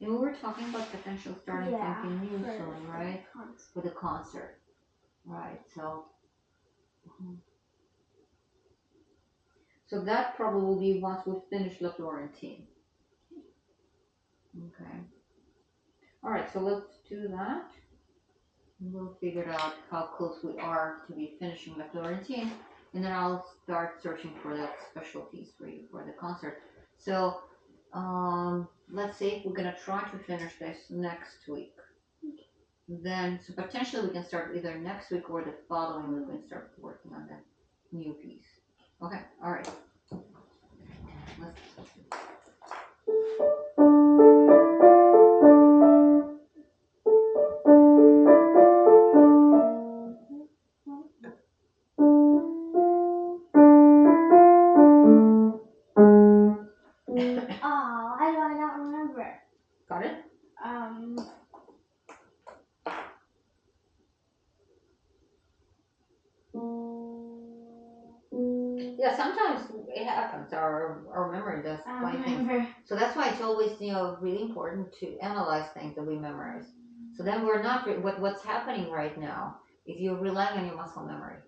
And we were talking about potential starting something new soon, right? For the concert. Right, so. So that probably will be once we finish La Florentine. Okay. Alright, so let's do that. We'll figure out how close we are to be finishing La Florentine. And then I'll start searching for that special piece for you for the concert. So, let's say we're gonna try to finish this next week. Then, so potentially we can start either next week or the following week and start working on the new piece. Okay, alright. Let's I don't remember. got it? Yeah, sometimes it happens. Our memory does funny things. So that's why it's always really important to analyze things that we memorize. So then we're not what's happening right now is you're relying on your muscle memory.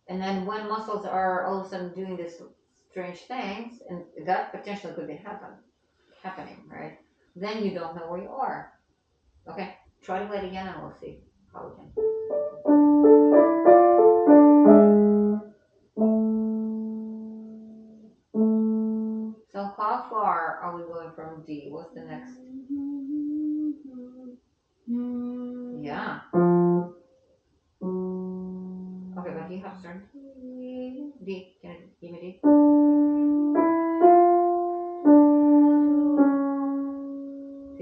And then when muscles are all of a sudden doing this strange things, and that potentially could be happening, right? Then you don't know where you are. Okay, try to play it again, and we'll see how we can. So how far are we going from D? What's the next? Yeah. Okay, but you have to start D. Can you give me D?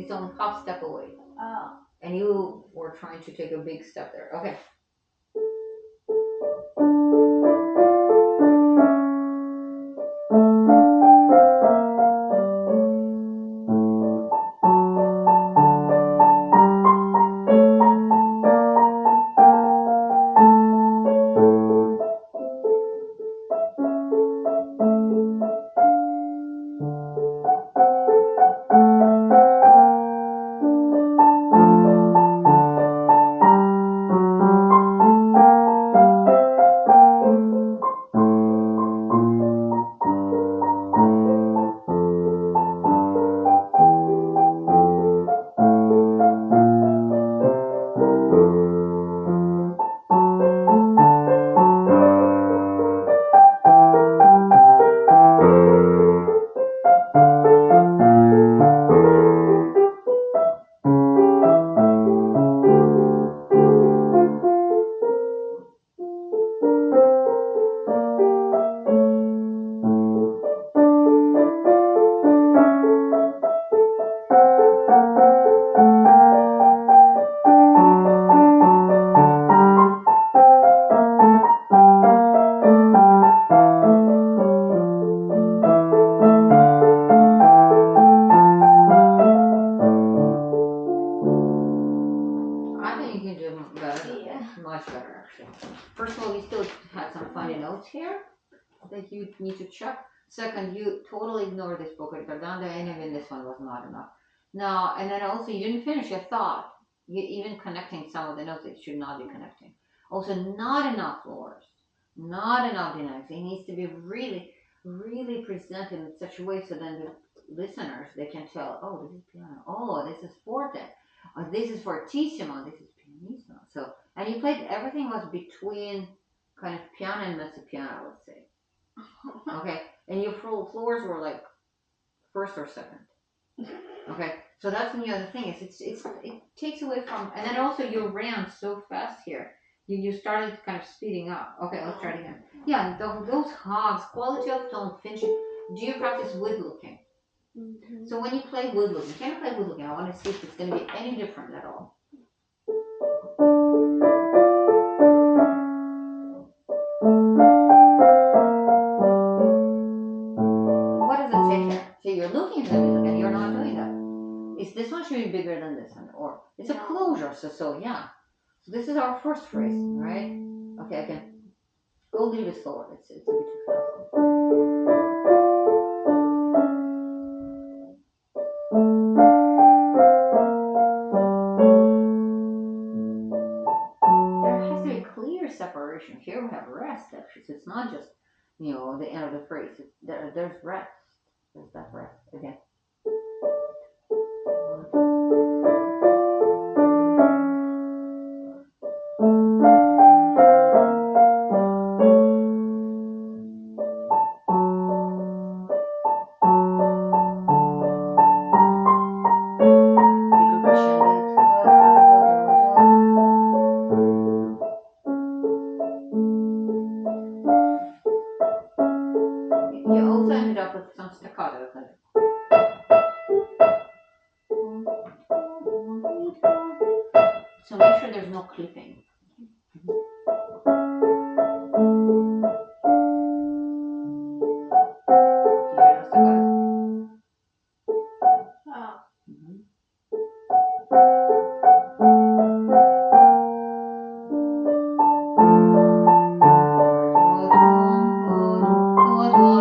It's only half step away. Oh. And you were trying to take a big step there. Okay. Much better, actually. First of all, we still had some funny notes here that you need to check. Second, you totally ignored this poco ricordando, and even this one was not enough. Now, and then also you didn't finish your thought. You even connecting some of the notes that you should not be connecting. Also, not enough floors, not enough dynamics. It needs to be really, really presented in such a way so then the listeners they can tell, oh, this is piano, oh, this is forte, or this is fortissimo, this is pianissimo. So, and you played everything was between kind of piano and mezzo piano, let's say. Okay, and your floors were like first or second. Okay, so that's the other thing is it takes away from, and then also you ran so fast here. You started kind of speeding up. Okay, let's try it again. Yeah, those hogs, quality of tone, finishing. Do you practice wood looking? Mm-hmm. So when you play wood looking, can you play wood looking? I want to see if it's going to be any different at all. What does it say here? So you're looking at the music and you're not doing that. Is this one should be bigger than this one, or it's a closure? So yeah. So this is our first phrase, right? Okay, I can go a little bit slower. It's a bit too fast. rest actually. So it's not just, the end of the phrase. There's rest. There's that rest again. Bigger crescendo. You also ended up with some staccato. So make sure there's no clipping. Oh.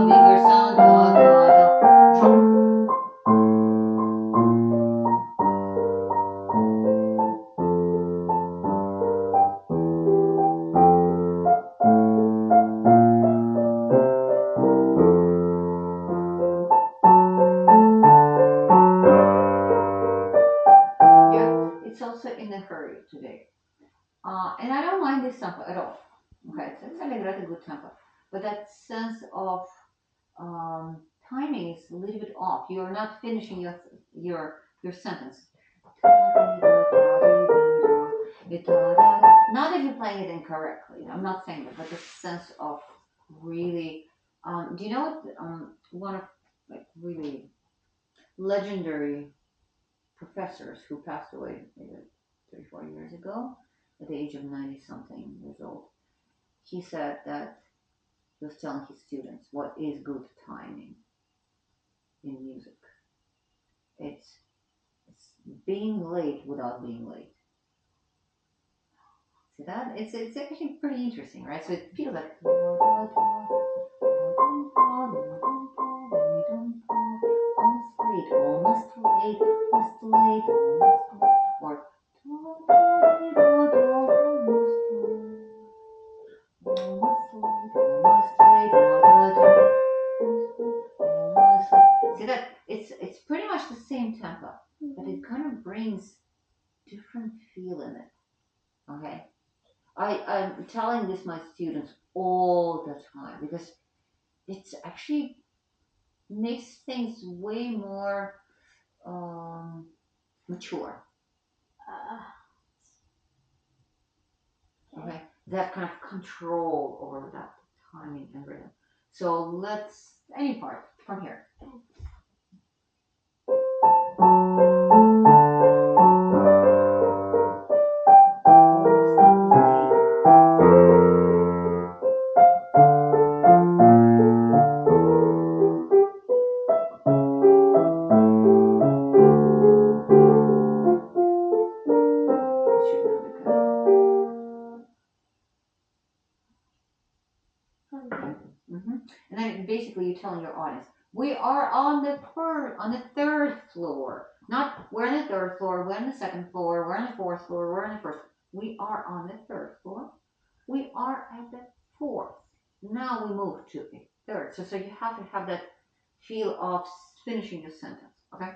Bigger sound. Drop. It's also in a hurry today. And I don't mind this tempo at all. Okay, it's a really good tempo. But that sense of timing is a little bit off. You're not finishing your sentence. Not that you're playing it incorrectly. I'm not saying that, but the sense of really. Do you know what? One of like really legendary professors who passed away maybe 34 years ago at the age of 90 something years old. He said that he was telling his students what is good timing in music. It's being late without being late. See that? It's actually pretty interesting, right? So it feels like almost late, almost late, almost late, almost late, or see that it's pretty much the same tempo, but it kind of brings different feel in it. Okay, I'm telling this my students all the time because it's actually makes things way more mature. Okay, that kind of control over that timing and rhythm. So let's any part from here. It should now be good. And then basically you're telling your audience, we are on the third floor. Not we're on the third floor, we're on the second floor, we're on the fourth floor, we're on the first. We are on the third floor. We are at the fourth. Now we move to a third. So you have to have that feel of finishing the sentence. Okay?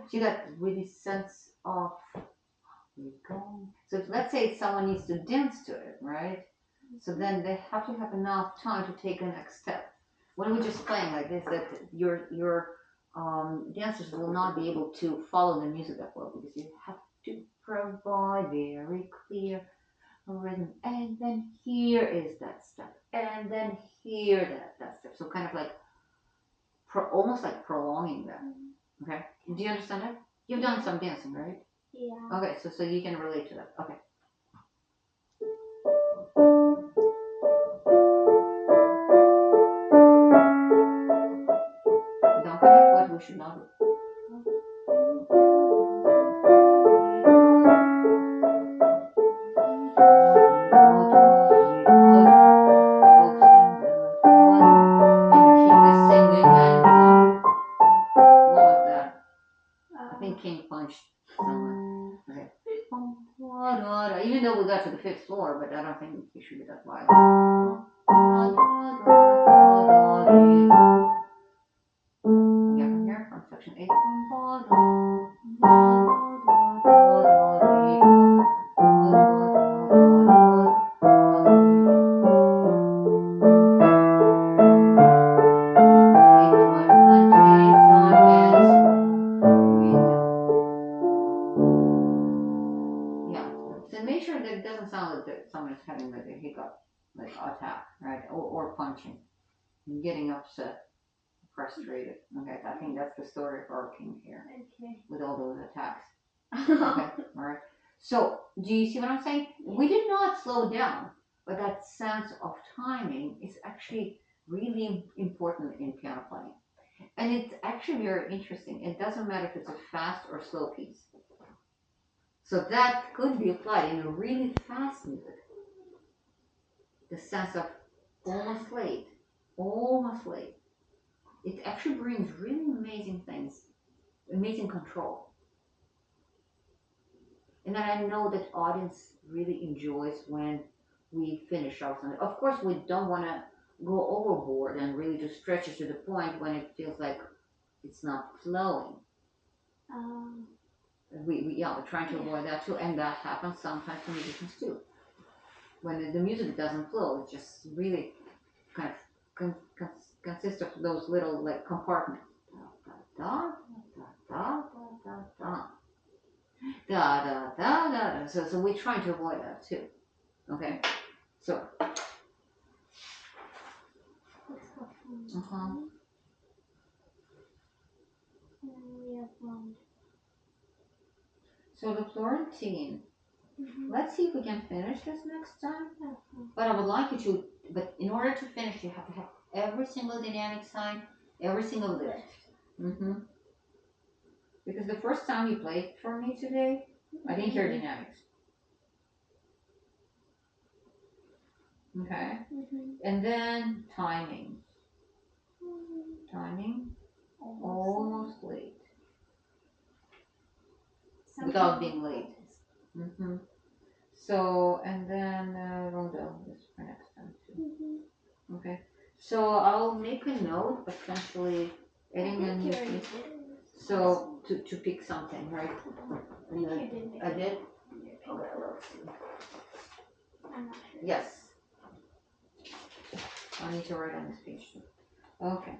So you got really sense of where you're going. So if, let's say someone needs to dance to it, right? So then they have to have enough time to take the next step. When we're just playing like this, that your dancers will not be able to follow the music that well because you have to provide very clear rhythm. And then here is that step, and then here that step. So kind of like almost like prolonging that. Okay, do you understand that? You've done some dancing, right? Yeah. Okay, so you can relate to that. Okay. Don't connect what we should not do. And King is singing and what was that? I think King punched someone. Okay. Even though we got to the fifth floor, but I don't think it should be that violent. Yeah, from here, from section 8. Yeah. So make sure that it doesn't sound like that someone is having like a hiccup, like attack, right? Or punching, getting upset, frustrated. Okay, I think that's the story of our king here Okay. with all those attacks. Okay, all right. So do you see what I'm saying? We did not slow down, but that sense of timing is actually really important in piano playing. And it's actually very interesting. It doesn't matter if it's a fast or slow piece. So that could be applied in a really fast music. The sense of almost late, almost late. It actually brings really amazing things, amazing control. And I know that audience really enjoys when we finish our song. Of course, we don't want to go overboard and really just stretch it to the point when it feels like it's not flowing. Um, We're trying to avoid that too, and that happens sometimes to musicians too. When the music doesn't flow, it just really kind of consists of those little like compartments. Da da da da da da da da da da. So we're trying to avoid that too. Okay. So. let's go from Uh-huh. and we have one. So the Florentine. Let's see if we can finish this next time. But I would like you to. But in order to finish, you have to have every single dynamic sign, every single lift. Mm-hmm. Because the first time you played for me today, I didn't hear dynamics. Okay. And then timing. Timing. Almost late. Without being late. Mm-hmm. So, and then Rondo is for next time too. Okay. So I'll make a note, essentially adding a new piece. So to pick something, right? And then I did. Okay, let's see. I'm not sure. Yes. I need to write on this page too. Okay.